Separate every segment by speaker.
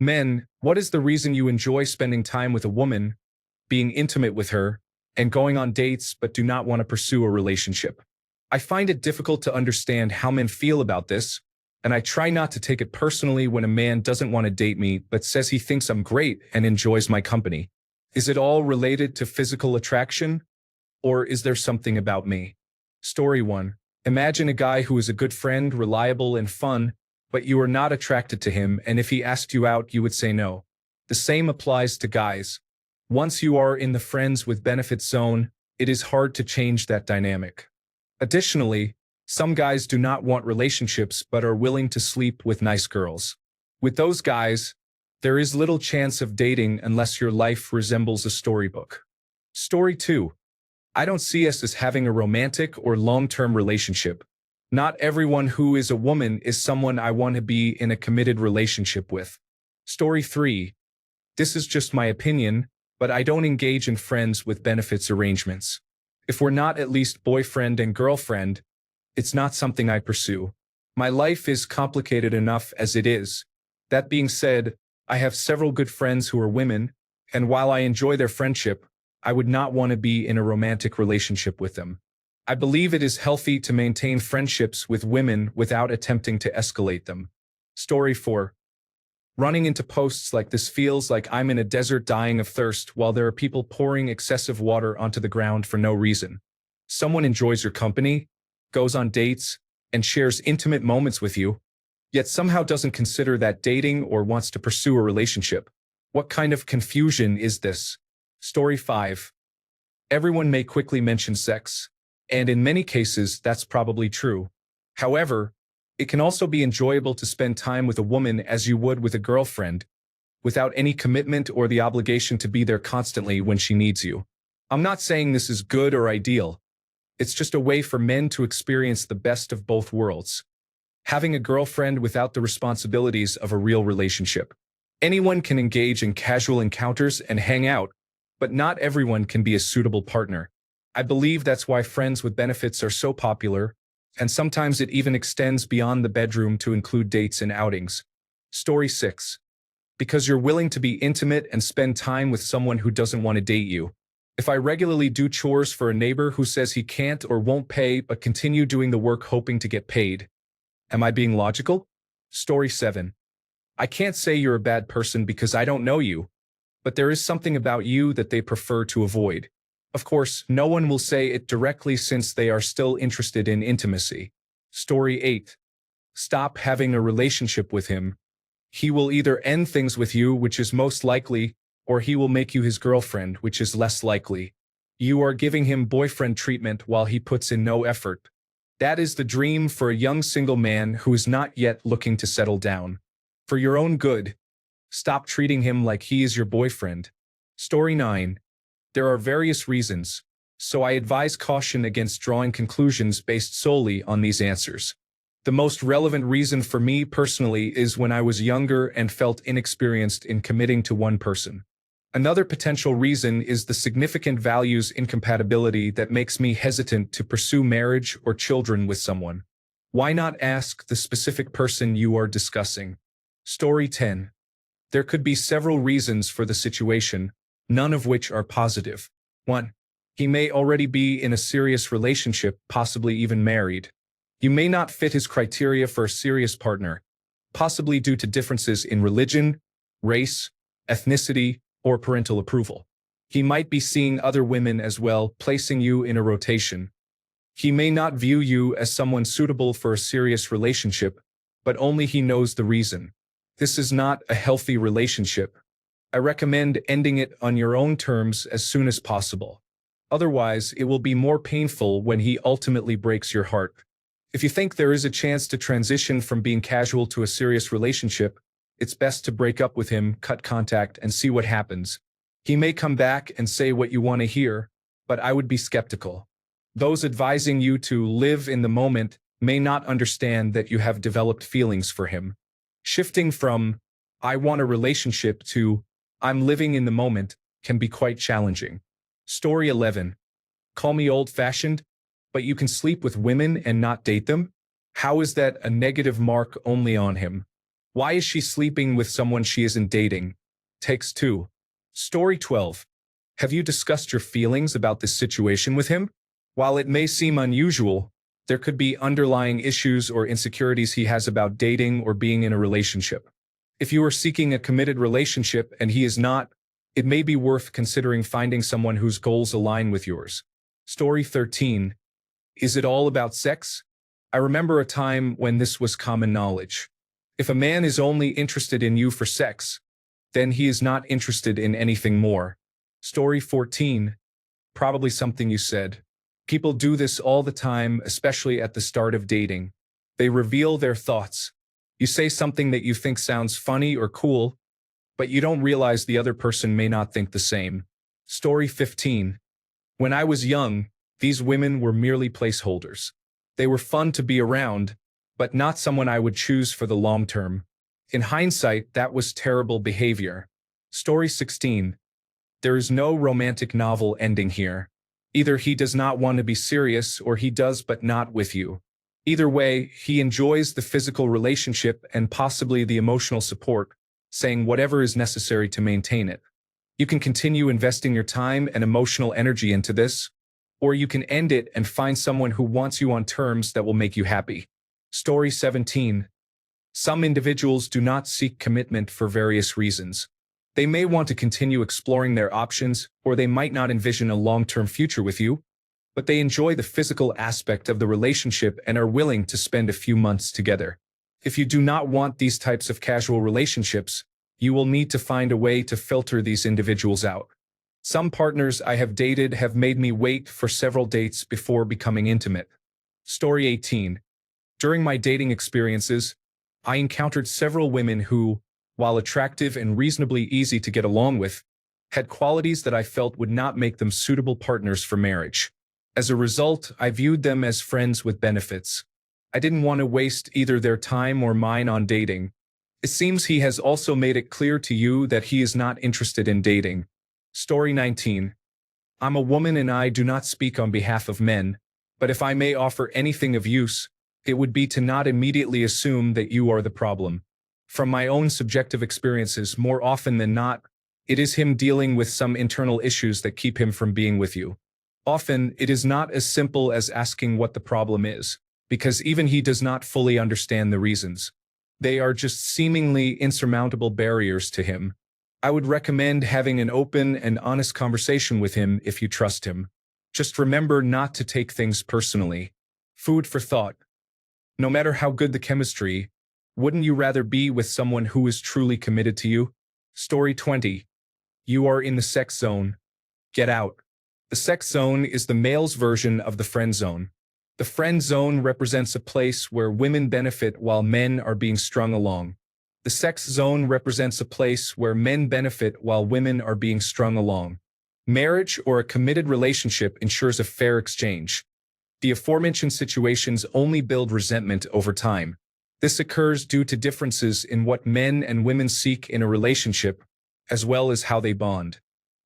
Speaker 1: Men, what is the reason you enjoy spending time with a woman, being intimate with her, and going on dates but do not want to pursue a relationship? I find it difficult to understand how men feel about this, and I try not to take it personally when a man doesn't want to date me but says he thinks I'm great and enjoys my company. Is it all related to physical attraction, or is there something about me? Story 1. Imagine a guy who is a good friend, reliable and fun, but you are not attracted to him, and if he asked you out, you would say no. The same applies to guys. Once you are in the friends with benefits zone, it is hard to change that dynamic. Additionally, some guys do not want relationships but are willing to sleep with nice girls. With those guys, there is little chance of dating unless your life resembles a storybook. Story 2. I don't see us as having a romantic or long-term relationship. Not everyone who is a woman is someone I want to be in a committed relationship with. Story 3. This is just my opinion, but I don't engage in friends with benefits arrangements. If we're not at least boyfriend and girlfriend, it's not something I pursue. My life is complicated enough as it is. That being said, I have several good friends who are women, and while I enjoy their friendship, I would not want to be in a romantic relationship with them. I believe it is healthy to maintain friendships with women without attempting to escalate them. Story 4. Running into posts like this feels like I'm in a desert dying of thirst while there are people pouring excessive water onto the ground for no reason. Someone enjoys your company, goes on dates, and shares intimate moments with you, yet somehow doesn't consider that dating or wants to pursue a relationship. What kind of confusion is this? Story 5. Everyone may quickly mention sex, and in many cases that's probably true. However, it can also be enjoyable to spend time with a woman as you would with a girlfriend, without any commitment or the obligation to be there constantly when she needs you. I'm not saying this is good or ideal. It's just a way for men to experience the best of both worlds. Having a girlfriend without the responsibilities of a real relationship. Anyone can engage in casual encounters and hang out, but not everyone can be a suitable partner. I believe that's why friends with benefits are so popular, and sometimes it even extends beyond the bedroom to include dates and outings. Story 6. Because you're willing to be intimate and spend time with someone who doesn't want to date you. If I regularly do chores for a neighbor who says he can't or won't pay but continue doing the work hoping to get paid, am I being logical? Story 7. I can't say you're a bad person because I don't know you, but there is something about you that they prefer to avoid. Of course, no one will say it directly since they are still interested in intimacy. Story 8. Stop having a relationship with him. He will either end things with you, which is most likely, or he will make you his girlfriend, which is less likely. You are giving him boyfriend treatment while he puts in no effort. That is the dream for a young single man who is not yet looking to settle down. For your own good, stop treating him like he is your boyfriend. Story 9. There are various reasons, so I advise caution against drawing conclusions based solely on these answers. The most relevant reason for me personally is when I was younger and felt inexperienced in committing to one person. Another potential reason is the significant values incompatibility that makes me hesitant to pursue marriage or children with someone. Why not ask the specific person you are discussing? Story 10. There could be several reasons for the situation, none of which are positive. 1. He may already be in a serious relationship, possibly even married. You may not fit his criteria for a serious partner, possibly due to differences in religion, race, ethnicity, or parental approval. He might be seeing other women as well, placing you in a rotation. He may not view you as someone suitable for a serious relationship, but only he knows the reason. This is not a healthy relationship. I recommend ending it on your own terms as soon as possible. Otherwise, it will be more painful when he ultimately breaks your heart. If you think there is a chance to transition from being casual to a serious relationship, it's best to break up with him, cut contact, and see what happens. He may come back and say what you want to hear, but I would be skeptical. Those advising you to live in the moment may not understand that you have developed feelings for him. Shifting from, I want a relationship to, I'm living in the moment can be quite challenging. Story 11. Call me old-fashioned, but you can sleep with women and not date them? How is that a negative mark only on him? Why is she sleeping with someone she isn't dating? Takes 2. Story 12. Have you discussed your feelings about this situation with him? While it may seem unusual, there could be underlying issues or insecurities he has about dating or being in a relationship. If you are seeking a committed relationship and he is not, it may be worth considering finding someone whose goals align with yours. Story 13. Is it all about sex? I remember a time when this was common knowledge. If a man is only interested in you for sex, then he is not interested in anything more. Story 14. Probably something you said. People do this all the time, especially at the start of dating. They reveal their thoughts. You say something that you think sounds funny or cool, but you don't realize the other person may not think the same. Story 15. When I was young, these women were merely placeholders. They were fun to be around, but not someone I would choose for the long term. In hindsight, that was terrible behavior. Story 16. There is no romantic novel ending here. Either he does not want to be serious or he does but not with you. Either way, he enjoys the physical relationship and possibly the emotional support, saying whatever is necessary to maintain it. You can continue investing your time and emotional energy into this, or you can end it and find someone who wants you on terms that will make you happy. Story 17. Some individuals do not seek commitment for various reasons. They may want to continue exploring their options, or they might not envision a long-term future with you, but they enjoy the physical aspect of the relationship and are willing to spend a few months together. If you do not want these types of casual relationships, you will need to find a way to filter these individuals out. Some partners I have dated have made me wait for several dates before becoming intimate. Story 18. During my dating experiences, I encountered several women who, while attractive and reasonably easy to get along with, had qualities that I felt would not make them suitable partners for marriage. As a result, I viewed them as friends with benefits. I didn't want to waste either their time or mine on dating. It seems he has also made it clear to you that he is not interested in dating. Story 19. I'm a woman and I do not speak on behalf of men, but if I may offer anything of use, it would be to not immediately assume that you are the problem. From my own subjective experiences, more often than not, it is him dealing with some internal issues that keep him from being with you. Often, it is not as simple as asking what the problem is, because even he does not fully understand the reasons. They are just seemingly insurmountable barriers to him. I would recommend having an open and honest conversation with him if you trust him. Just remember not to take things personally. Food for thought. No matter how good the chemistry, wouldn't you rather be with someone who is truly committed to you? Story 20. You are in the sex zone. Get out. The sex zone is the male's version of the friend zone. The friend zone represents a place where women benefit while men are being strung along. The sex zone represents a place where men benefit while women are being strung along. Marriage or a committed relationship ensures a fair exchange. The aforementioned situations only build resentment over time. This occurs due to differences in what men and women seek in a relationship, as well as how they bond.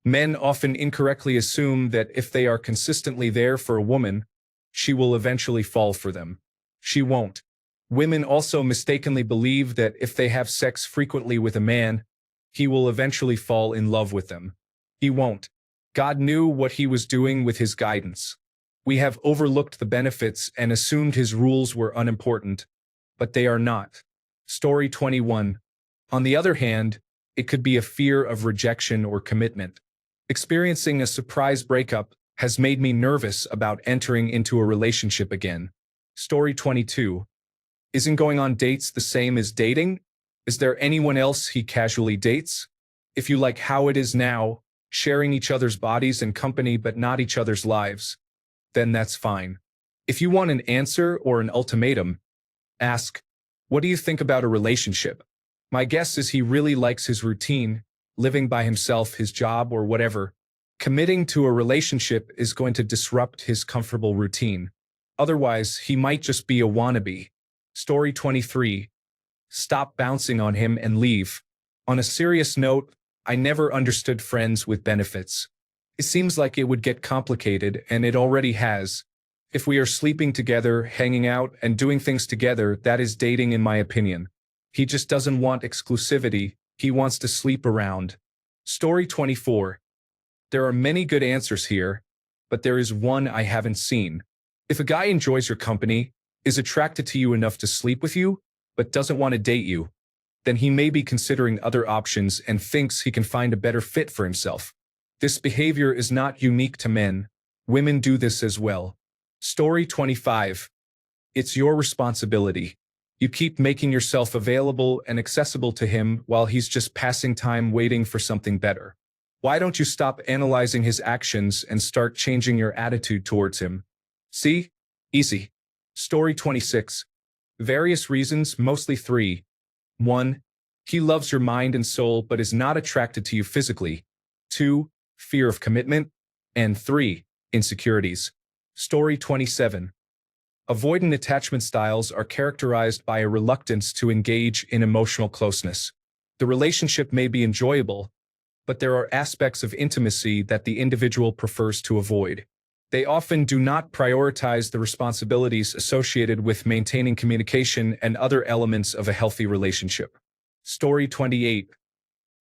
Speaker 1: Men often incorrectly assume that if they are consistently there for a woman, she will eventually fall for them. She won't. Women also mistakenly believe that if they have sex frequently with a man, he will eventually fall in love with them. He won't. God knew what he was doing with his guidance. We have overlooked the benefits and assumed his rules were unimportant, but they are not. Story 21. On the other hand, it could be a fear of rejection or commitment. Experiencing a surprise breakup has made me nervous about entering into a relationship again. Story 22. Isn't going on dates the same as dating? Is there anyone else he casually dates? If you like how it is now, sharing each other's bodies and company but not each other's lives, then that's fine. If you want an answer or an ultimatum, ask, what do you think about a relationship? My guess is he really likes his routine, living by himself, his job, or whatever. Committing to a relationship is going to disrupt his comfortable routine. Otherwise, he might just be a wannabe. Story 23. Stop bouncing on him and leave. On a serious note, I never understood friends with benefits. It seems like it would get complicated, and it already has. If we are sleeping together, hanging out, and doing things together, that is dating in my opinion. He just doesn't want exclusivity, he wants to sleep around. Story 24. There are many good answers here, but there is one I haven't seen. If a guy enjoys your company, is attracted to you enough to sleep with you, but doesn't want to date you, then he may be considering other options and thinks he can find a better fit for himself. This behavior is not unique to men. Women do this as well. Story 25. It's your responsibility. You keep making yourself available and accessible to him while he's just passing time waiting for something better. Why don't you stop analyzing his actions and start changing your attitude towards him? See? Easy. Story 26. Various reasons, mostly 3. 1. He loves your mind and soul but is not attracted to you physically. 2. Fear of commitment. And 3. Insecurities. Story 27. Avoidant attachment styles are characterized by a reluctance to engage in emotional closeness. The relationship may be enjoyable, but there are aspects of intimacy that the individual prefers to avoid. They often do not prioritize the responsibilities associated with maintaining communication and other elements of a healthy relationship. Story 28.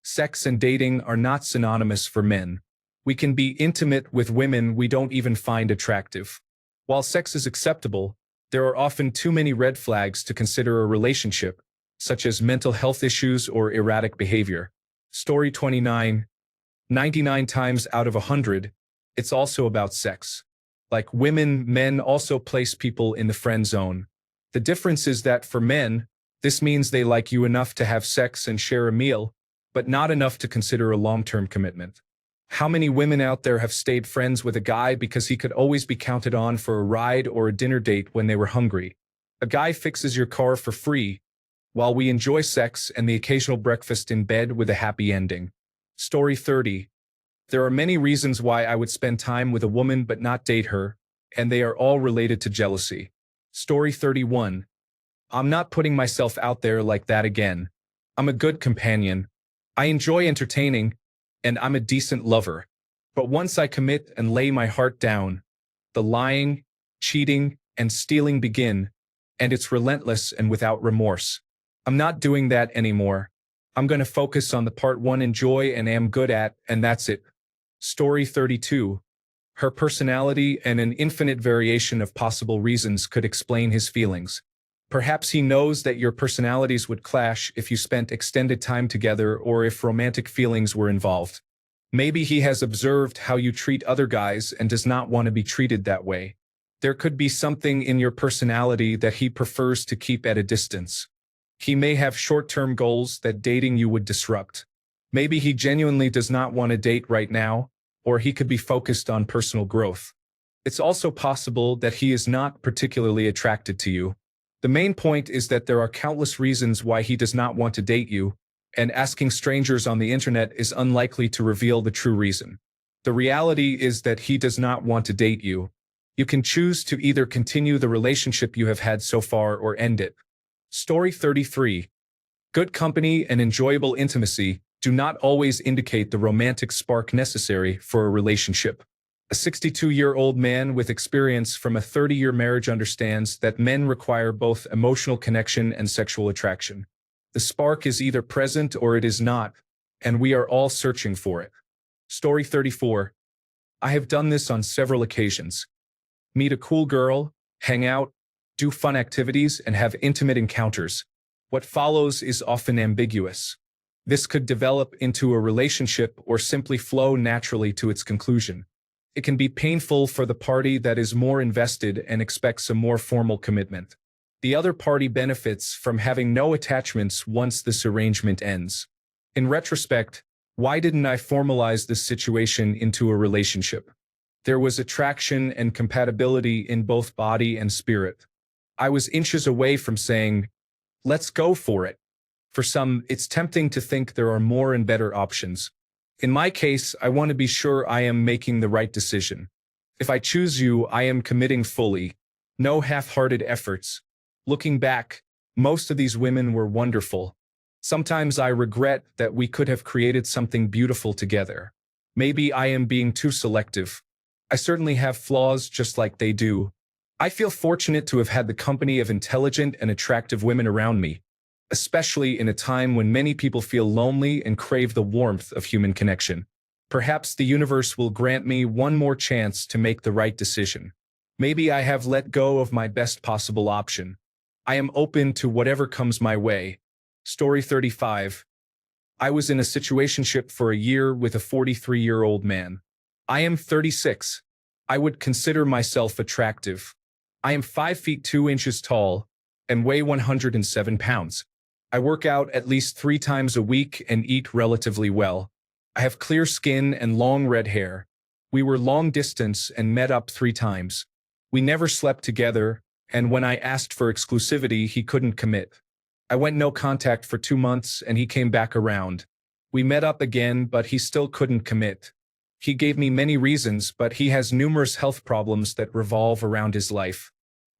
Speaker 1: Sex and dating are not synonymous for men. We can be intimate with women we don't even find attractive. While sex is acceptable, there are often too many red flags to consider a relationship, such as mental health issues or erratic behavior. Story 29. 99 times out of 100, it's also about sex. Like women, men also place people in the friend zone. The difference is that for men, this means they like you enough to have sex and share a meal, but not enough to consider a long-term commitment. How many women out there have stayed friends with a guy because he could always be counted on for a ride or a dinner date when they were hungry? A guy fixes your car for free, while we enjoy sex and the occasional breakfast in bed with a happy ending. Story 30. There are many reasons why I would spend time with a woman but not date her, and they are all related to jealousy. Story 31. I'm not putting myself out there like that again. I'm a good companion. I enjoy entertaining, and I'm a decent lover. But once I commit and lay my heart down, the lying, cheating, and stealing begin, and it's relentless and without remorse. I'm not doing that anymore. I'm going to focus on the part one enjoy and am good at, and that's it. Story 32. Her personality and an infinite variation of possible reasons could explain his feelings. Perhaps he knows that your personalities would clash if you spent extended time together or if romantic feelings were involved. Maybe he has observed how you treat other guys and does not want to be treated that way. There could be something in your personality that he prefers to keep at a distance. He may have short-term goals that dating you would disrupt. Maybe he genuinely does not want to date right now, or he could be focused on personal growth. It's also possible that he is not particularly attracted to you. The main point is that there are countless reasons why he does not want to date you, and asking strangers on the internet is unlikely to reveal the true reason. The reality is that he does not want to date you. You can choose to either continue the relationship you have had so far or end it. Story 33. Good company and enjoyable intimacy do not always indicate the romantic spark necessary for a relationship. A 62-year-old man with experience from a 30-year marriage understands that men require both emotional connection and sexual attraction. The spark is either present or it is not, and we are all searching for it. Story 34. I have done this on several occasions. Meet a cool girl, hang out, do fun activities, and have intimate encounters. What follows is often ambiguous. This could develop into a relationship or simply flow naturally to its conclusion. It can be painful for the party that is more invested and expects a more formal commitment. The other party benefits from having no attachments once this arrangement ends. In retrospect, why didn't I formalize this situation into a relationship? There was attraction and compatibility in both body and spirit. I was inches away from saying, let's go for it. For some, it's tempting to think there are more and better options. In my case, I want to be sure I am making the right decision. If I choose you, I am committing fully. No half-hearted efforts. Looking back, most of these women were wonderful. Sometimes I regret that we could have created something beautiful together. Maybe I am being too selective. I certainly have flaws just like they do. I feel fortunate to have had the company of intelligent and attractive women around me. especially in a time when many people feel lonely and crave the warmth of human connection. Perhaps the universe will grant me one more chance to make the right decision. Maybe I have let go of my best possible option. I am open to whatever comes my way. Story 35. I was in a situationship for a year with a 43-year-old man. I am 36. I would consider myself attractive. I am 5 feet 2 inches tall and weigh 107 pounds. I work out at least 3 times a week and eat relatively well. I have clear skin and long red hair. We were long distance and met up 3 times. We never slept together, and when I asked for exclusivity, he couldn't commit. I went no contact for 2 months and he came back around. We met up again, but he still couldn't commit. He gave me many reasons, but he has numerous health problems that revolve around his life.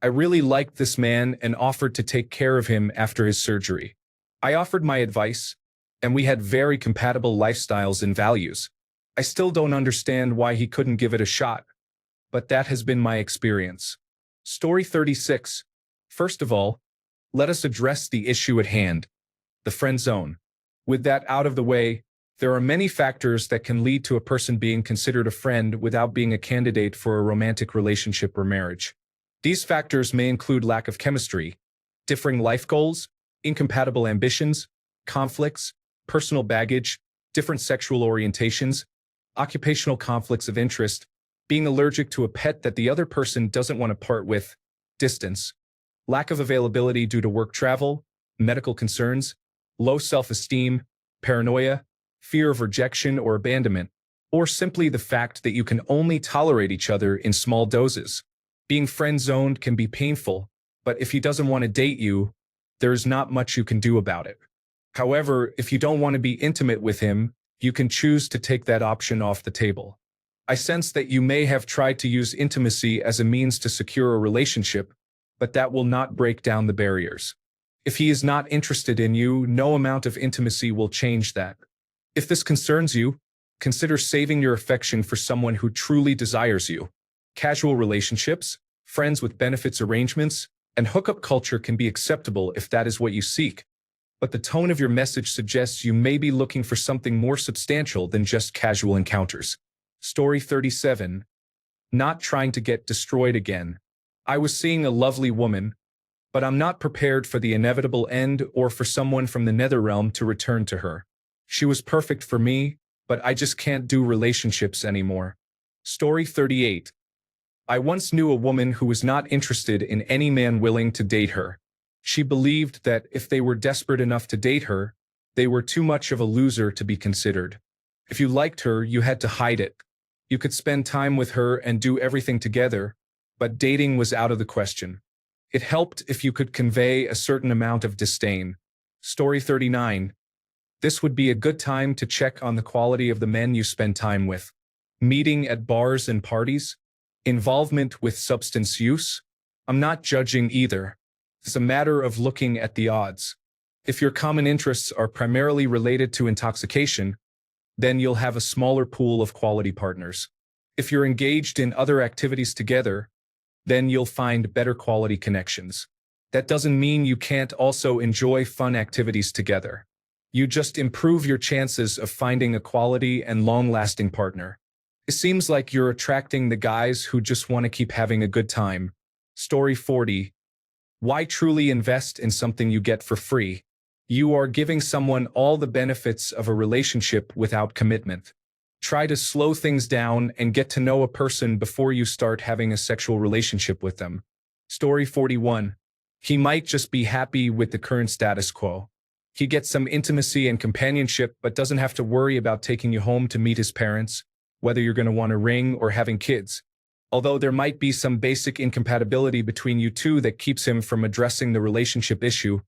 Speaker 1: I really liked this man and offered to take care of him after his surgery. I offered my advice, and we had very compatible lifestyles and values. I still don't understand why he couldn't give it a shot, but that has been my experience. Story 36. First of all, let us address the issue at hand, the friend zone. With that out of the way, there are many factors that can lead to a person being considered a friend without being a candidate for a romantic relationship or marriage. These factors may include lack of chemistry, differing life goals, incompatible ambitions, conflicts, personal baggage, different sexual orientations, occupational conflicts of interest, being allergic to a pet that the other person doesn't want to part with, distance, lack of availability due to work travel, medical concerns, low self-esteem, paranoia, fear of rejection or abandonment, or simply the fact that you can only tolerate each other in small doses. Being friend-zoned can be painful, but if he doesn't want to date you, there is not much you can do about it. However, if you don't want to be intimate with him, you can choose to take that option off the table. I sense that you may have tried to use intimacy as a means to secure a relationship, but that will not break down the barriers. If he is not interested in you, no amount of intimacy will change that. If this concerns you, consider saving your affection for someone who truly desires you. Casual relationships, friends with benefits arrangements, and hookup culture can be acceptable if that is what you seek. But the tone of your message suggests you may be looking for something more substantial than just casual encounters. Story 37. Not trying to get destroyed again. I was seeing a lovely woman, but I'm not prepared for the inevitable end or for someone from the Netherrealm to return to her. She was perfect for me, but I just can't do relationships anymore. Story 38. I once knew a woman who was not interested in any man willing to date her. She believed that if they were desperate enough to date her, they were too much of a loser to be considered. If you liked her, you had to hide it. You could spend time with her and do everything together, but dating was out of the question. It helped if you could convey a certain amount of disdain. Story 39. This would be a good time to check on the quality of the men you spend time with. Meeting at bars and parties? Involvement with substance use? I'm not judging either. It's a matter of looking at the odds. If your common interests are primarily related to intoxication, then you'll have a smaller pool of quality partners. If you're engaged in other activities together, then you'll find better quality connections. That doesn't mean you can't also enjoy fun activities together. You just improve your chances of finding a quality and long-lasting partner. It seems like you're attracting the guys who just want to keep having a good time. Story 40. Why truly invest in something you get for free? You are giving someone all the benefits of a relationship without commitment. Try to slow things down and get to know a person before you start having a sexual relationship with them. Story 41. He might just be happy with the current status quo. He gets some intimacy and companionship, but doesn't have to worry about taking you home to meet his parents, whether you're going to want a ring or having kids. Although there might be some basic incompatibility between you two that keeps him from addressing the relationship issue,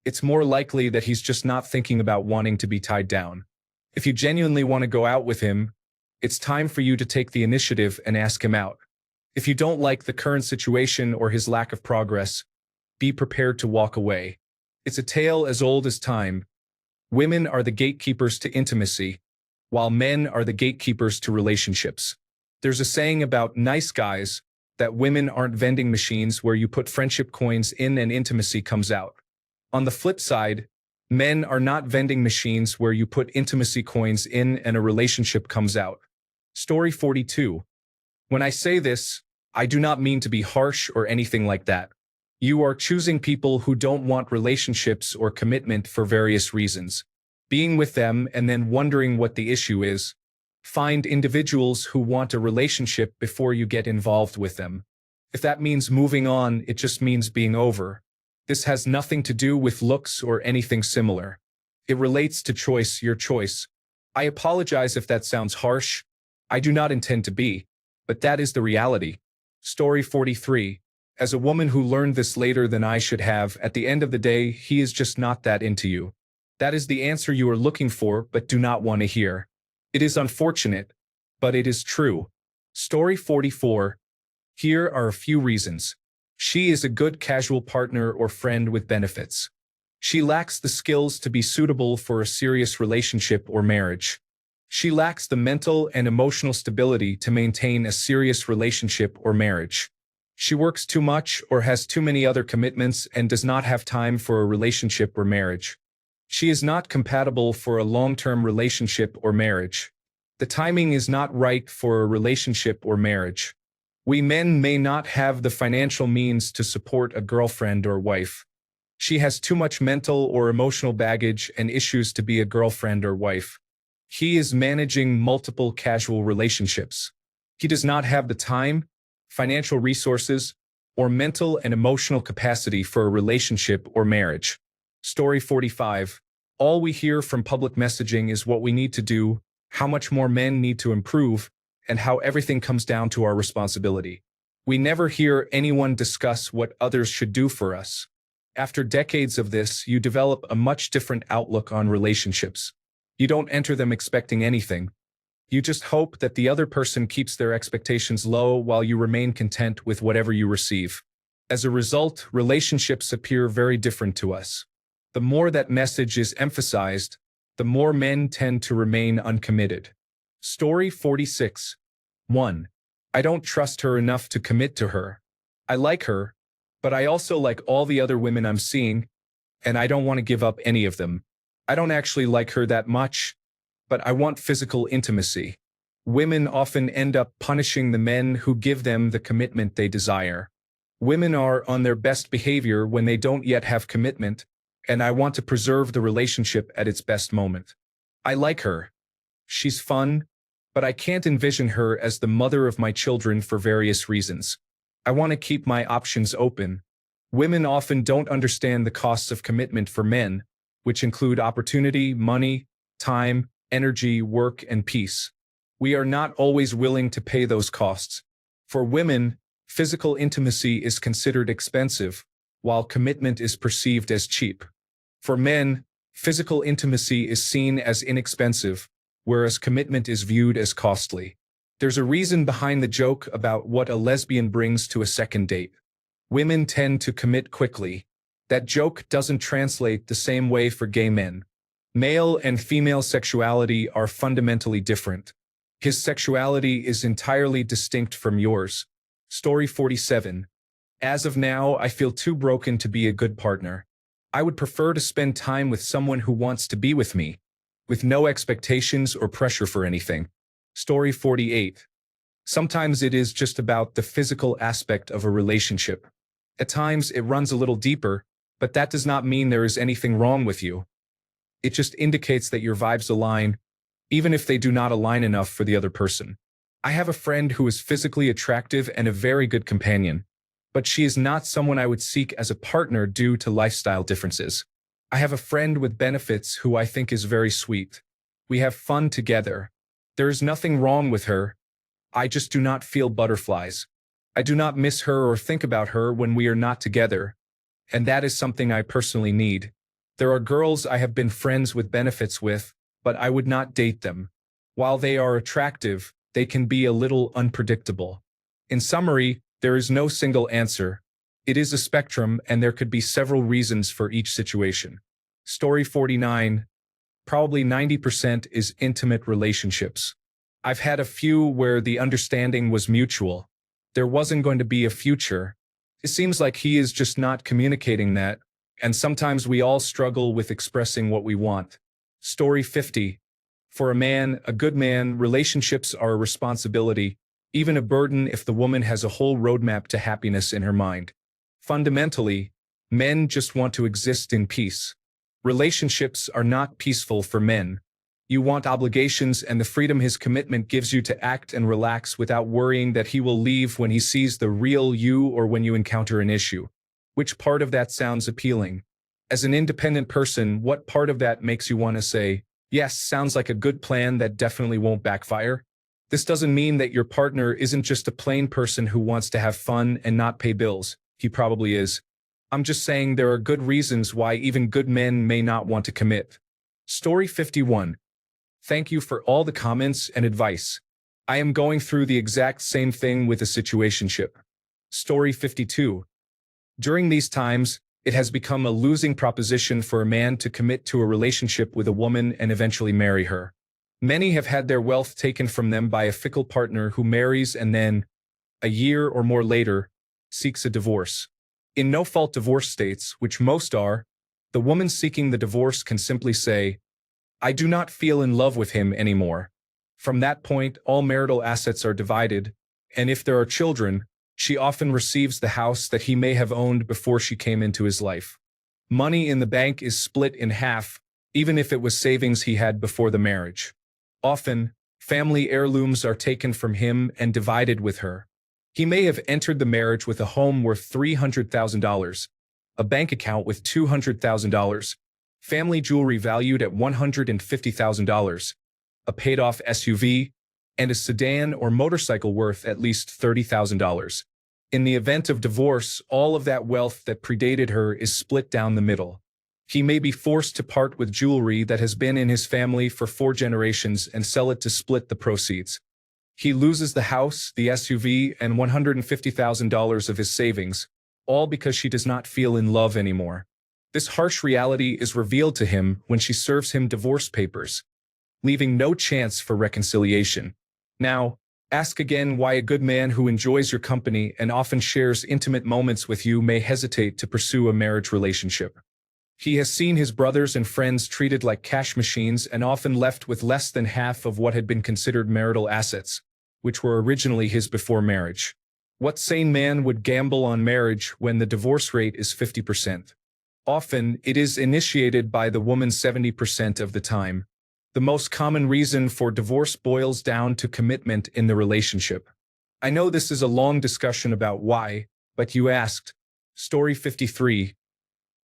Speaker 1: it's more likely that he's just not thinking about wanting to be tied down. If you genuinely want to go out with him, it's time for you to take the initiative and ask him out. If you don't like the current situation or his lack of progress, be prepared to walk away. It's a tale as old as time. Women are the gatekeepers to intimacy, while men are the gatekeepers to relationships. There's a saying about nice guys that women aren't vending machines where you put friendship coins in and intimacy comes out. On the flip side, men are not vending machines where you put intimacy coins in and a relationship comes out. Story 42. When I say this, I do not mean to be harsh or anything like that. You are choosing people who don't want relationships or commitment for various reasons. Being with them and then wondering what the issue is. Find individuals who want a relationship before you get involved with them. If that means moving on, it just means being over. This has nothing to do with looks or anything similar. It relates to choice, your choice. I apologize if that sounds harsh. I do not intend to be, but that is the reality. Story 43. As a woman who learned this later than I should have, at the end of the day, he is just not that into you. That is the answer you are looking for but do not want to hear. It is unfortunate, but it is true. Story 44. Here are a few reasons. She is a good casual partner or friend with benefits. She lacks the skills to be suitable for a serious relationship or marriage. She lacks the mental and emotional stability to maintain a serious relationship or marriage. She works too much or has too many other commitments and does not have time for a relationship or marriage. She is not compatible for a long-term relationship or marriage. The timing is not right for a relationship or marriage. We men may not have the financial means to support a girlfriend or wife. She has too much mental or emotional baggage and issues to be a girlfriend or wife. He is managing multiple casual relationships. He does not have the time, financial resources, or mental and emotional capacity for a relationship or marriage. Story 45. All we hear from public messaging is what we need to do, how much more men need to improve, and how everything comes down to our responsibility. We never hear anyone discuss what others should do for us. After decades of this, you develop a much different outlook on relationships. You don't enter them expecting anything. You just hope that the other person keeps their expectations low while you remain content with whatever you receive. As a result, relationships appear very different to us. The more that message is emphasized, the more men tend to remain uncommitted. Story 46. 1. I don't trust her enough to commit to her. I like her, but I also like all the other women I'm seeing, and I don't want to give up any of them. I don't actually like her that much, but I want physical intimacy. Women often end up punishing the men who give them the commitment they desire. Women are on their best behavior when they don't yet have commitment, and I want to preserve the relationship at its best moment. I like her. She's fun, but I can't envision her as the mother of my children for various reasons. I want to keep my options open. Women often don't understand the costs of commitment for men, which include opportunity, money, time, energy, work, and peace. We are not always willing to pay those costs. For women, physical intimacy is considered expensive, while commitment is perceived as cheap. For men, physical intimacy is seen as inexpensive, whereas commitment is viewed as costly. There's a reason behind the joke about what a lesbian brings to a second date. Women tend to commit quickly. That joke doesn't translate the same way for gay men. Male and female sexuality are fundamentally different. His sexuality is entirely distinct from yours. Story 47. As of now, I feel too broken to be a good partner. I would prefer to spend time with someone who wants to be with me, with no expectations or pressure for anything. Story 48. Sometimes it is just about the physical aspect of a relationship. At times it runs a little deeper, but that does not mean there is anything wrong with you. It just indicates that your vibes align, even if they do not align enough for the other person. I have a friend who is physically attractive and a very good companion, but she is not someone I would seek as a partner due to lifestyle differences. I have a friend with benefits who I think is very sweet. We have fun together. There is nothing wrong with her. I just do not feel butterflies. I do not miss her or think about her when we are not together, and that is something I personally need. There are girls I have been friends with benefits with, but I would not date them. While they are attractive, they can be a little unpredictable. In summary, there is no single answer. It is a spectrum, and there could be several reasons for each situation. Story 49. Probably 90% is intimate relationships. I've had a few where the understanding was mutual. There wasn't going to be a future. It seems like he is just not communicating that, and sometimes we all struggle with expressing what we want. Story 50. For a man, a good man, relationships are a responsibility, even a burden if the woman has a whole roadmap to happiness in her mind. Fundamentally, men just want to exist in peace. Relationships are not peaceful for men. You want obligations and the freedom his commitment gives you to act and relax without worrying that he will leave when he sees the real you or when you encounter an issue. Which part of that sounds appealing? As an independent person, what part of that makes you want to say, yes, sounds like a good plan that definitely won't backfire? This doesn't mean that your partner isn't just a plain person who wants to have fun and not pay bills. He probably is. I'm just saying there are good reasons why even good men may not want to commit. Story 51. Thank you for all the comments and advice. I am going through the exact same thing with a situationship. Story 52. During these times, it has become a losing proposition for a man to commit to a relationship with a woman and eventually marry her. Many have had their wealth taken from them by a fickle partner who marries and then, a year or more later, seeks a divorce. In no-fault divorce states, which most are, the woman seeking the divorce can simply say, I do not feel in love with him anymore. From that point, all marital assets are divided, and if there are children, she often receives the house that he may have owned before she came into his life. Money in the bank is split in half, even if it was savings he had before the marriage. Often, family heirlooms are taken from him and divided with her. He may have entered the marriage with a home worth $300,000, a bank account with $200,000, family jewelry valued at $150,000, a paid-off SUV, and a sedan or motorcycle worth at least $30,000. In the event of divorce, all of that wealth that predated her is split down the middle. He may be forced to part with jewelry that has been in his family for 4 generations and sell it to split the proceeds. He loses the house, the SUV, and $150,000 of his savings, all because she does not feel in love anymore. This harsh reality is revealed to him when she serves him divorce papers, leaving no chance for reconciliation. Now, ask again why a good man who enjoys your company and often shares intimate moments with you may hesitate to pursue a marriage relationship. He has seen his brothers and friends treated like cash machines and often left with less than half of what had been considered marital assets, which were originally his before marriage. What sane man would gamble on marriage when the divorce rate is 50%? Often, it is initiated by the woman 70% of the time. The most common reason for divorce boils down to commitment in the relationship. I know this is a long discussion about why, but you asked. Story 53.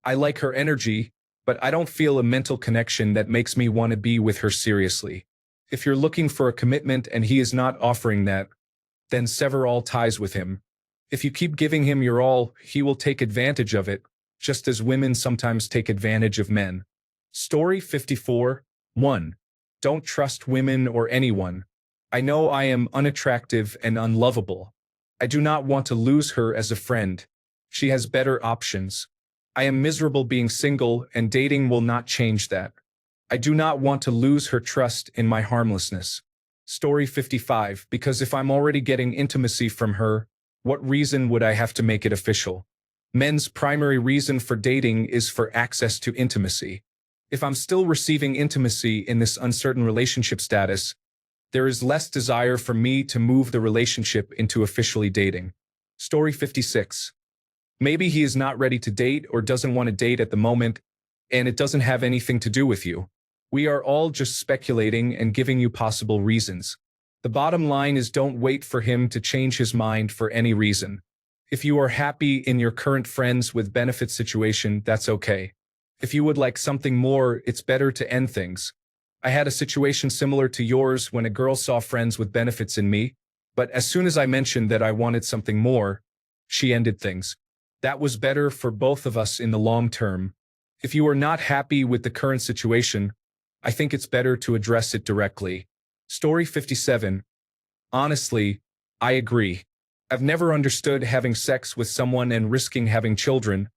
Speaker 1: I like her energy, but I don't feel a mental connection that makes me want to be with her seriously. If you're looking for a commitment and he is not offering that, then sever all ties with him. If you keep giving him your all, he will take advantage of it, just as women sometimes take advantage of men. Story 54. 1. Don't trust women or anyone. I know I am unattractive and unlovable. I do not want to lose her as a friend. She has better options. I am miserable being single, and dating will not change that. I do not want to lose her trust in my harmlessness. Story 55. Because if I'm already getting intimacy from her, what reason would I have to make it official? Men's primary reason for dating is for access to intimacy. If I'm still receiving intimacy in this uncertain relationship status, there is less desire for me to move the relationship into officially dating. Story 56. Maybe he is not ready to date or doesn't want to date at the moment, and it doesn't have anything to do with you. We are all just speculating and giving you possible reasons. The bottom line is don't wait for him to change his mind for any reason. If you are happy in your current friends with benefit situation, that's okay. If you would like something more, it's better to end things. I had a situation similar to yours when a girl saw friends with benefits in me, but as soon as I mentioned that I wanted something more, she ended things. That was better for both of us in the long term. If you are not happy with the current situation, I think it's better to address it directly. Story 57. Honestly, I agree. I've never understood having sex with someone and risking having children,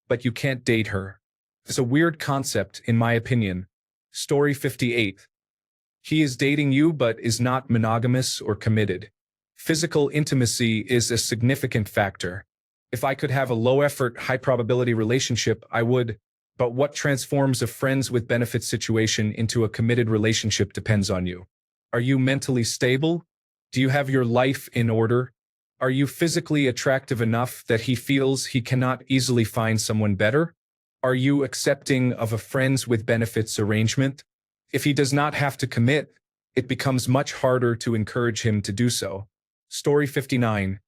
Speaker 1: but you can't date her. It's a weird concept, in my opinion. Story 58. He is dating you but is not monogamous or committed. Physical intimacy is a significant factor. If I could have a low-effort, high-probability relationship, I would. But what transforms a friends with benefits situation into a committed relationship depends on you. Are you mentally stable? Do you have your life in order? Are you physically attractive enough that he feels he cannot easily find someone better? Are you accepting of a friends with benefits arrangement? If he does not have to commit, it becomes much harder to encourage him to do so. Story 59.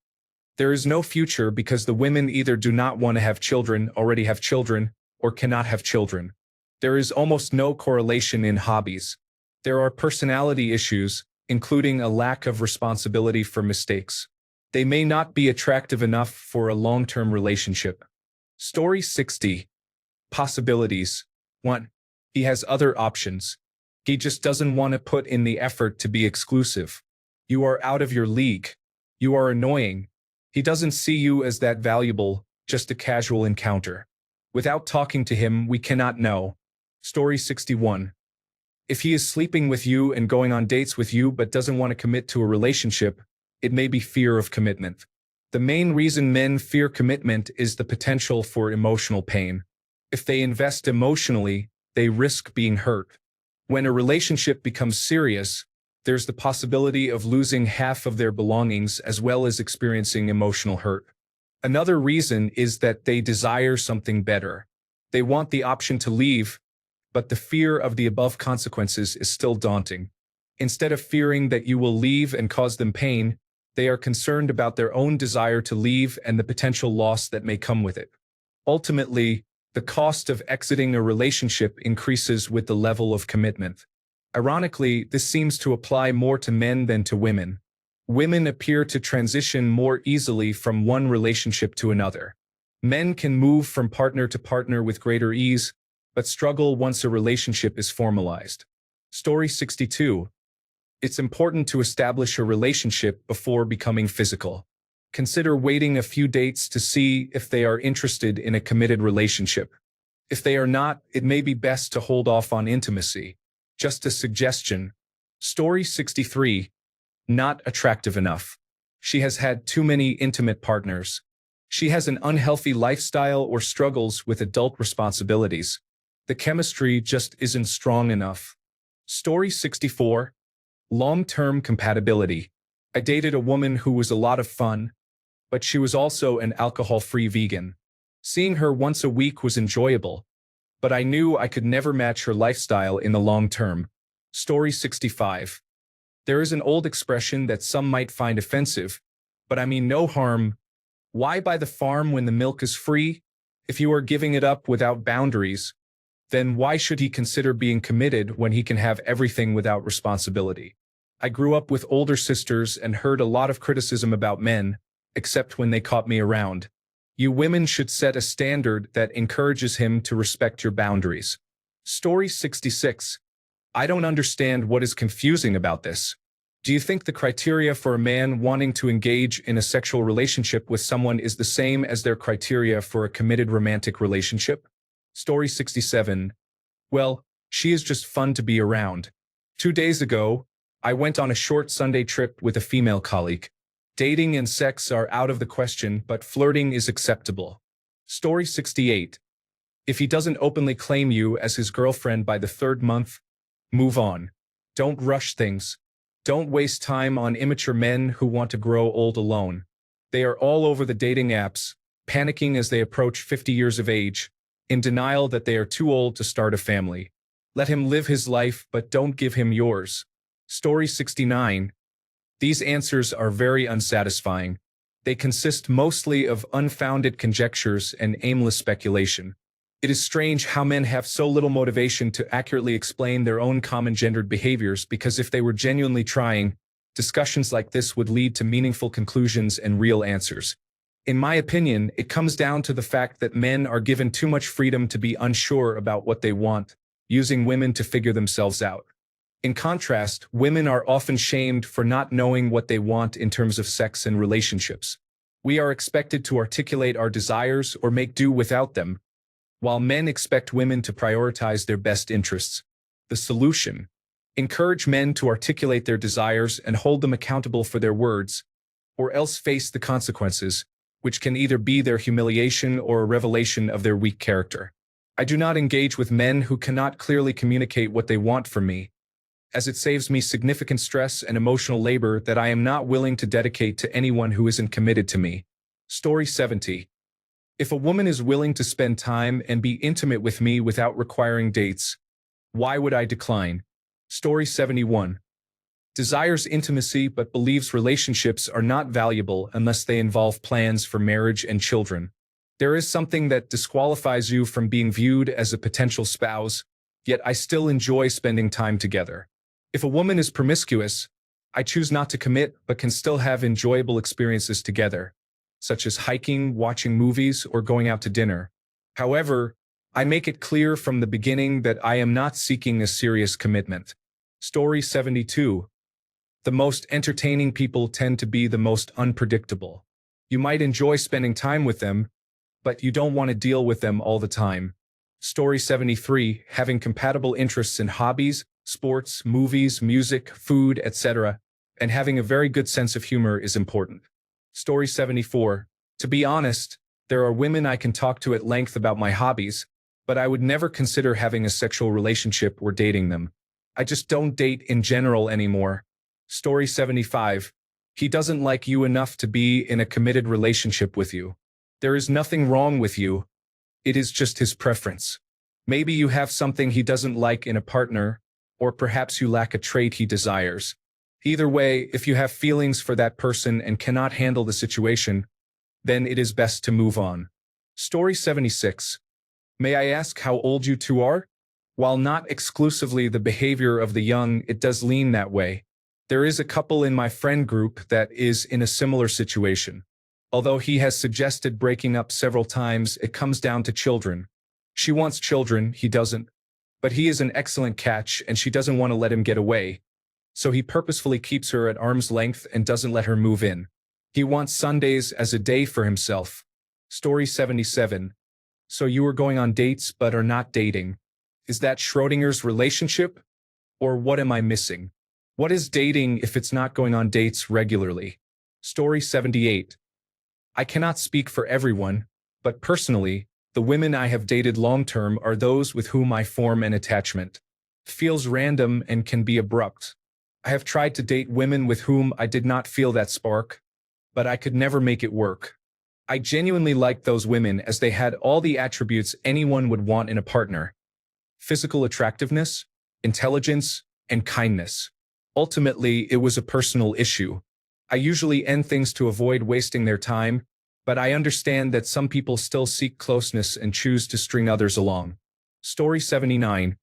Speaker 1: There is no future because the women either do not want to have children, already have children, or cannot have children. There is almost no correlation in hobbies. There are personality issues, including a lack of responsibility for mistakes. They may not be attractive enough for a long-term relationship. Story 60. Possibilities. 1. He has other options. He just doesn't want to put in the effort to be exclusive. You are out of your league. You are annoying. He doesn't see you as that valuable, just a casual encounter. Without talking to him, we cannot know. Story 61. If he is sleeping with you and going on dates with you but doesn't want to commit to a relationship, it may be fear of commitment. The main reason men fear commitment is the potential for emotional pain. If they invest emotionally, they risk being hurt. When a relationship becomes serious, there's the possibility of losing half of their belongings as well as experiencing emotional hurt. Another reason is that they desire something better. They want the option to leave, but the fear of the above consequences is still daunting. Instead of fearing that you will leave and cause them pain, they are concerned about their own desire to leave and the potential loss that may come with it. Ultimately, the cost of exiting a relationship increases with the level of commitment. Ironically, this seems to apply more to men than to women. Women appear to transition more easily from one relationship to another. Men can move from partner to partner with greater ease, but struggle once a relationship is formalized. Story 62. It's important to establish a relationship before becoming physical. Consider waiting a few dates to see if they are interested in a committed relationship. If they are not, it may be best to hold off on intimacy. Just a suggestion. Story 63. Not attractive enough. She has had too many intimate partners. She has an unhealthy lifestyle or struggles with adult responsibilities. The chemistry just isn't strong enough. Story 64. Long-term compatibility. I dated a woman who was a lot of fun, but she was also an alcohol-free vegan. Seeing her once a week was enjoyable, but I knew I could never match her lifestyle in the long term. Story 65. There is an old expression that some might find offensive, but I mean no harm. Why buy the farm when the milk is free? If you are giving it up without boundaries, then why should he consider being committed when he can have everything without responsibility? I grew up with older sisters and heard a lot of criticism about men, except when they caught me around. You women should set a standard that encourages him to respect your boundaries. Story 66. I don't understand what is confusing about this. Do you think the criteria for a man wanting to engage in a sexual relationship with someone is the same as their criteria for a committed romantic relationship? Story 67. Well, she is just fun to be around. 2 days ago, I went on a short Sunday trip with a female colleague. Dating and sex are out of the question, but flirting is acceptable. Story 68. If he doesn't openly claim you as his girlfriend by the 3rd month, move on. Don't rush things. Don't waste time on immature men who want to grow old alone. They are all over the dating apps, panicking as they approach 50 years of age, in denial that they are too old to start a family. Let him live his life, but don't give him yours. Story 69. These answers are very unsatisfying. They consist mostly of unfounded conjectures and aimless speculation. It is strange how men have so little motivation to accurately explain their own common-gendered behaviors, because if they were genuinely trying, discussions like this would lead to meaningful conclusions and real answers. In my opinion, it comes down to the fact that men are given too much freedom to be unsure about what they want, using women to figure themselves out. In contrast, women are often shamed for not knowing what they want in terms of sex and relationships. We are expected to articulate our desires or make do without them, while men expect women to prioritize their best interests. The solution: encourage men to articulate their desires and hold them accountable for their words, or else face the consequences. which can either be their humiliation or a revelation of their weak character. I do not engage with men who cannot clearly communicate what they want from me, as it saves me significant stress and emotional labor that I am not willing to dedicate to anyone who isn't committed to me. Story 70. If a woman is willing to spend time and be intimate with me without requiring dates, why would I decline? Story 71. Desires intimacy but believes relationships are not valuable unless they involve plans for marriage and children. There is something that disqualifies you from being viewed as a potential spouse, yet I still enjoy spending time together. If a woman is promiscuous, I choose not to commit but can still have enjoyable experiences together, such as hiking, watching movies, or going out to dinner. However, I make it clear from the beginning that I am not seeking a serious commitment. Story 72. The most entertaining people tend to be the most unpredictable. You might enjoy spending time with them, but you don't want to deal with them all the time. Story 73. Having compatible interests in hobbies, sports, movies, music, food, etc., and having a very good sense of humor is important. Story 74. To be honest, there are women I can talk to at length about my hobbies, but I would never consider having a sexual relationship or dating them. I just don't date in general anymore. Story 75. He doesn't like you enough to be in a committed relationship with you. There is nothing wrong with you. It is just his preference. Maybe you have something he doesn't like in a partner, or perhaps you lack a trait he desires. Either way, if you have feelings for that person and cannot handle the situation, then it is best to move on. Story 76. May I ask how old you two are? While not exclusively the behavior of the young, it does lean that way. There is a couple in my friend group that is in a similar situation. Although he has suggested breaking up several times, it comes down to children. She wants children, he doesn't. But he is an excellent catch and she doesn't want to let him get away. So he purposefully keeps her at arm's length and doesn't let her move in. He wants Sundays as a day for himself. Story 77. So you are going on dates but are not dating. Is that Schrodinger's relationship? Or what am I missing? What is dating if it's not going on dates regularly? Story 78. I cannot speak for everyone, but personally, the women I have dated long-term are those with whom I form an attachment. It feels random and can be abrupt. I have tried to date women with whom I did not feel that spark, but I could never make it work. I genuinely liked those women as they had all the attributes anyone would want in a partner: physical attractiveness, intelligence, and kindness. Ultimately, it was a personal issue. I usually end things to avoid wasting their time, but I understand that some people still seek closeness and choose to string others along. Story 79.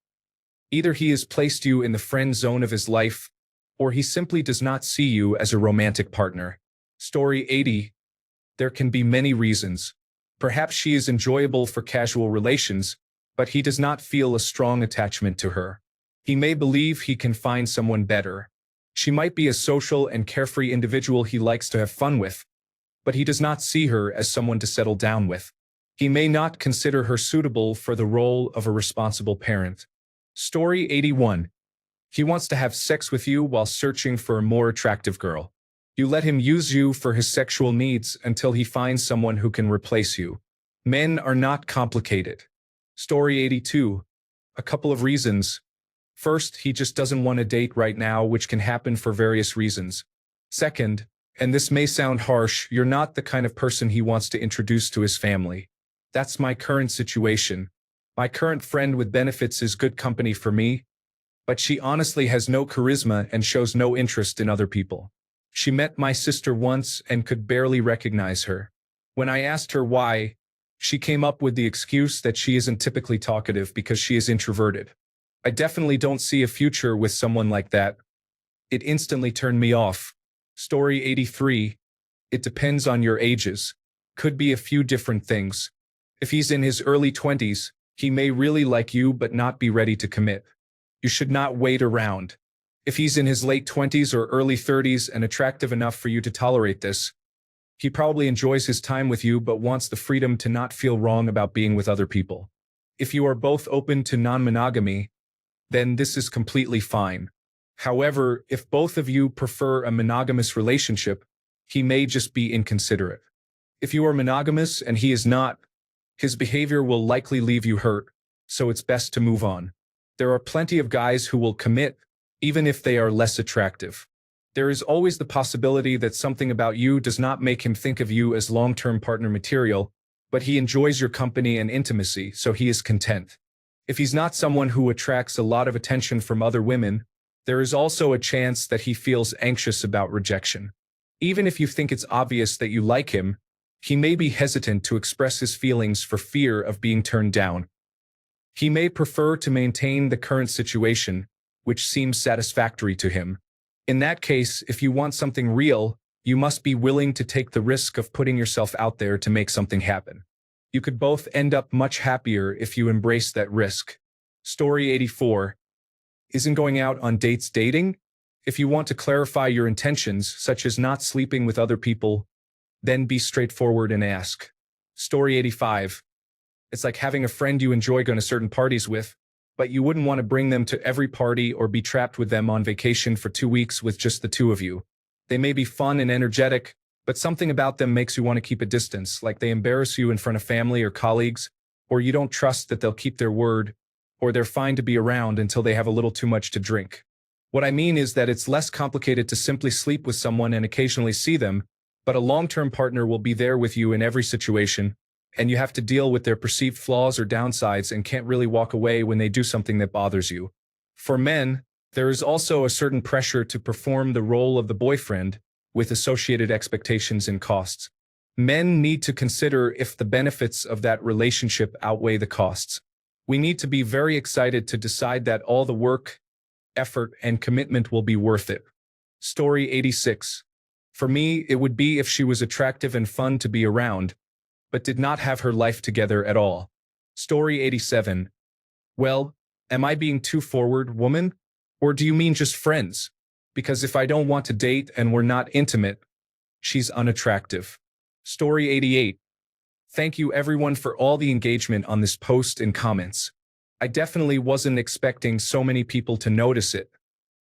Speaker 1: Either he has placed you in the friend zone of his life, or he simply does not see you as a romantic partner. Story 80. There can be many reasons. Perhaps she is enjoyable for casual relations, but he does not feel a strong attachment to her. He may believe he can find someone better. She might be a social and carefree individual he likes to have fun with, but he does not see her as someone to settle down with. He may not consider her suitable for the role of a responsible parent. Story 81. He wants to have sex with you while searching for a more attractive girl. You let him use you for his sexual needs until he finds someone who can replace you. Men are not complicated. Story 82. A couple of reasons. First, he just doesn't want to date right now, which can happen for various reasons. Second, and this may sound harsh, you're not the kind of person he wants to introduce to his family. That's my current situation. My current friend with benefits is good company for me, but she honestly has no charisma and shows no interest in other people. She met my sister once and could barely recognize her. When I asked her why, she came up with the excuse that she isn't typically talkative because she is introverted. I definitely don't see a future with someone like that. It instantly turned me off. Story 83. It depends on your ages. Could be a few different things. If he's in his early 20s, he may really like you but not be ready to commit. You should not wait around. If he's in his late 20s or early 30s and attractive enough for you to tolerate this, he probably enjoys his time with you but wants the freedom to not feel wrong about being with other people. If you are both open to non-monogamy, then this is completely fine. However, if both of you prefer a monogamous relationship, he may just be inconsiderate. If you are monogamous and he is not, his behavior will likely leave you hurt, so it's best to move on. There are plenty of guys who will commit, even if they are less attractive. There is always the possibility that something about you does not make him think of you as long-term partner material, but he enjoys your company and intimacy, so he is content. If he's not someone who attracts a lot of attention from other women, there is also a chance that he feels anxious about rejection. Even if you think it's obvious that you like him, he may be hesitant to express his feelings for fear of being turned down. He may prefer to maintain the current situation, which seems satisfactory to him. In that case, if you want something real, you must be willing to take the risk of putting yourself out there to make something happen. You could both end up much happier if you embrace that risk. Story 84. Isn't going out on dates dating? If you want to clarify your intentions, such as not sleeping with other people, then be straightforward and ask. Story 85. It's like having a friend you enjoy going to certain parties with, but you wouldn't want to bring them to every party or be trapped with them on vacation for 2 weeks with just the two of you. They may be fun and energetic, but something about them makes you want to keep a distance, like they embarrass you in front of family or colleagues, or you don't trust that they'll keep their word, or they're fine to be around until they have a little too much to drink. What I mean is that it's less complicated to simply sleep with someone and occasionally see them, but a long-term partner will be there with you in every situation, and you have to deal with their perceived flaws or downsides and can't really walk away when they do something that bothers you. For men, there is also a certain pressure to perform the role of the boyfriend, with associated expectations and costs. Men need to consider if the benefits of that relationship outweigh the costs. We need to be very excited to decide that all the work, effort, and commitment will be worth it. Story 86. For me, it would be if she was attractive and fun to be around, but did not have her life together at all. Story 87. Well, am I being too forward, woman? Or do you mean just friends? Because if I don't want to date and we're not intimate, she's unattractive. Story 88. Thank you everyone for all the engagement on this post and comments. I definitely wasn't expecting so many people to notice it.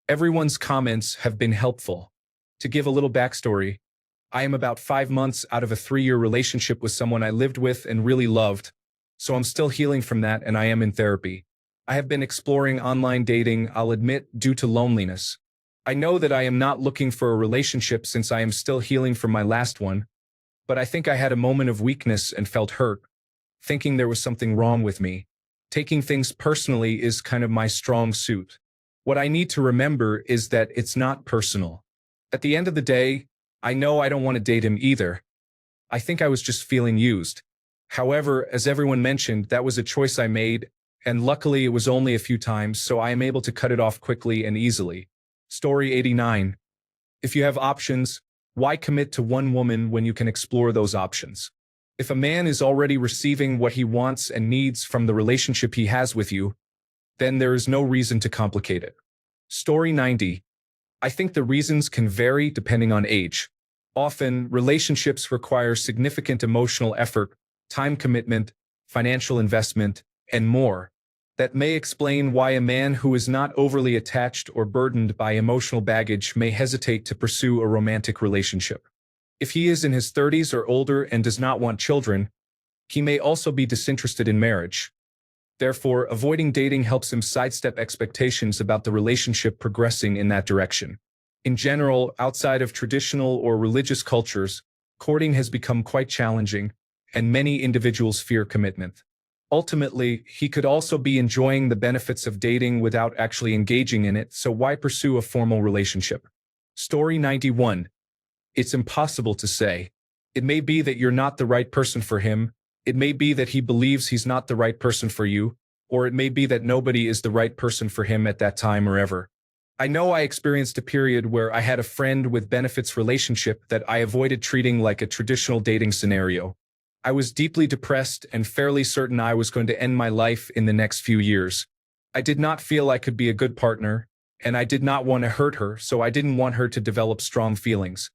Speaker 1: Everyone's comments have been helpful. To give a little backstory, I am about 5 months out of a 3-year relationship with someone I lived with and really loved, so I'm still healing from that and I am in therapy. I have been exploring online dating, I'll admit, due to loneliness. I know that I am not looking for a relationship since I am still healing from my last one, but I think I had a moment of weakness and felt hurt, thinking there was something wrong with me. Taking things personally is kind of my strong suit. What I need to remember is that it's not personal. At the end of the day, I know I don't want to date him either. I think I was just feeling used. However, as everyone mentioned, that was a choice I made, and luckily it was only a few times, so I am able to cut it off quickly and easily. Story 89. If you have options, why commit to one woman when you can explore those options? If a man is already receiving what he wants and needs from the relationship he has with you, then there is no reason to complicate it. Story 90. I think the reasons can vary depending on age. Often, relationships require significant emotional effort, time commitment, financial investment, and more. That may explain why a man who is not overly attached or burdened by emotional baggage may hesitate to pursue a romantic relationship. If he is in his 30s or older and does not want children, he may also be disinterested in marriage. Therefore, avoiding dating helps him sidestep expectations about the relationship progressing in that direction. In general, outside of traditional or religious cultures, courting has become quite challenging, and many individuals fear commitment. Ultimately, he could also be enjoying the benefits of dating without actually engaging in it, so why pursue a formal relationship? Story 91. It's impossible to say. It may be that you're not the right person for him. It may be that he believes he's not the right person for you, or it may be that nobody is the right person for him at that time or ever. I know I experienced a period where I had a friend with benefits relationship that I avoided treating like a traditional dating scenario. I was deeply depressed and fairly certain I was going to end my life in the next few years. I did not feel I could be a good partner, and I did not want to hurt her, so I didn't want her to develop strong feelings.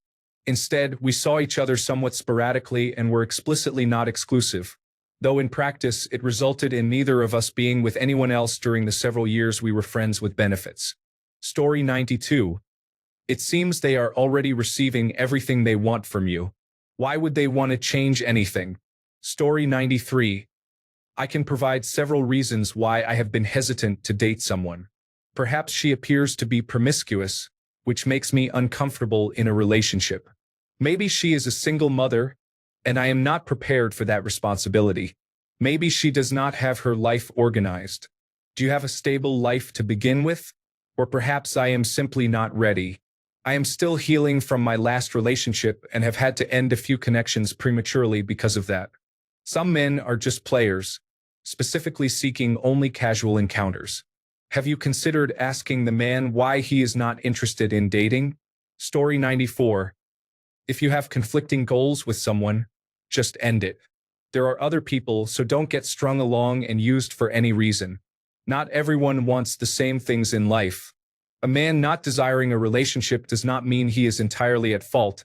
Speaker 1: Instead, we saw each other somewhat sporadically and were explicitly not exclusive, though in practice it resulted in neither of us being with anyone else during the several years we were friends with benefits. Story 92. It seems they are already receiving everything they want from you. Why would they want to change anything? Story 93. I can provide several reasons why I have been hesitant to date someone. Perhaps she appears to be promiscuous, which makes me uncomfortable in a relationship. Maybe she is a single mother, and I am not prepared for that responsibility. Maybe she does not have her life organized. Do you have a stable life to begin with? Or perhaps I am simply not ready. I am still healing from my last relationship and have had to end a few connections prematurely because of that. Some men are just players, specifically seeking only casual encounters. Have you considered asking the man why he is not interested in dating? Story 94. If you have conflicting goals with someone, just end it. There are other people, so don't get strung along and used for any reason. Not everyone wants the same things in life. A man not desiring a relationship does not mean he is entirely at fault,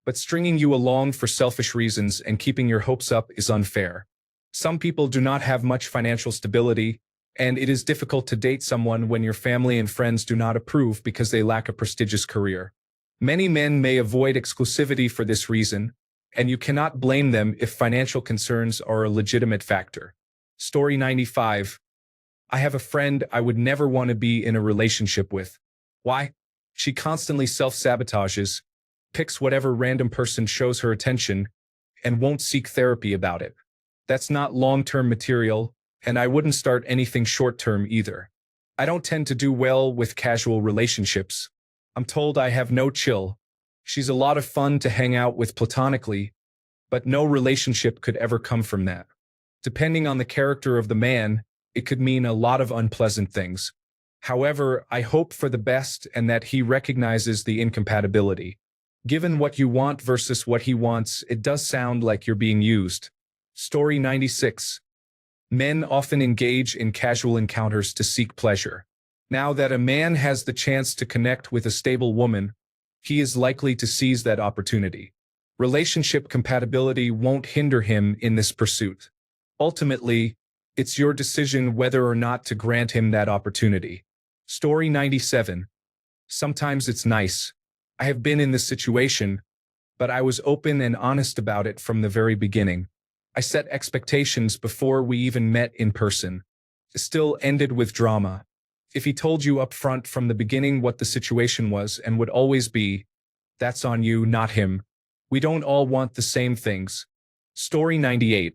Speaker 1: but stringing you along for selfish reasons and keeping your hopes up is unfair. Some people do not have much financial stability, and it is difficult to date someone when your family and friends do not approve because they lack a prestigious career. Many men may avoid exclusivity for this reason, and you cannot blame them if financial concerns are a legitimate factor. Story 95. I have a friend I would never want to be in a relationship with. Why? She constantly self-sabotages, picks whatever random person shows her attention, and won't seek therapy about it. That's not long-term material, and I wouldn't start anything short-term either. I don't tend to do well with casual relationships. I'm told I have no chill. She's a lot of fun to hang out with platonically, but no relationship could ever come from that. Depending on the character of the man, it could mean a lot of unpleasant things. However, I hope for the best and that he recognizes the incompatibility. Given what you want versus what he wants, it does sound like you're being used. Story 96. Men often engage in casual encounters to seek pleasure. Now that a man has the chance to connect with a stable woman, he is likely to seize that opportunity. Relationship compatibility won't hinder him in this pursuit. Ultimately, it's your decision whether or not to grant him that opportunity. Story 97. Sometimes it's nice. I have been in this situation, but I was open and honest about it from the very beginning. I set expectations before we even met in person. It still ended with drama. If he told you up front from the beginning what the situation was and would always be, that's on you, not him. We don't all want the same things. Story 98.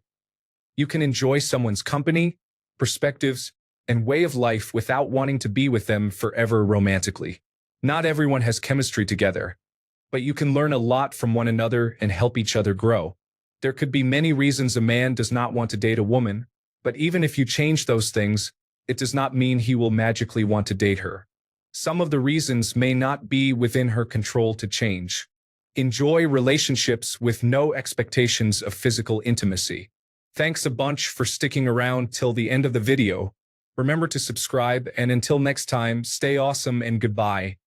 Speaker 1: You can enjoy someone's company, perspectives, and way of life without wanting to be with them forever romantically. Not everyone has chemistry together, but you can learn a lot from one another and help each other grow. There could be many reasons a man does not want to date a woman, but even if you change those things, it does not mean he will magically want to date her. Some of the reasons may not be within her control to change. Enjoy relationships with no expectations of physical intimacy. Thanks a bunch for sticking around till the end of the video. Remember to subscribe, and until next time, stay awesome and goodbye.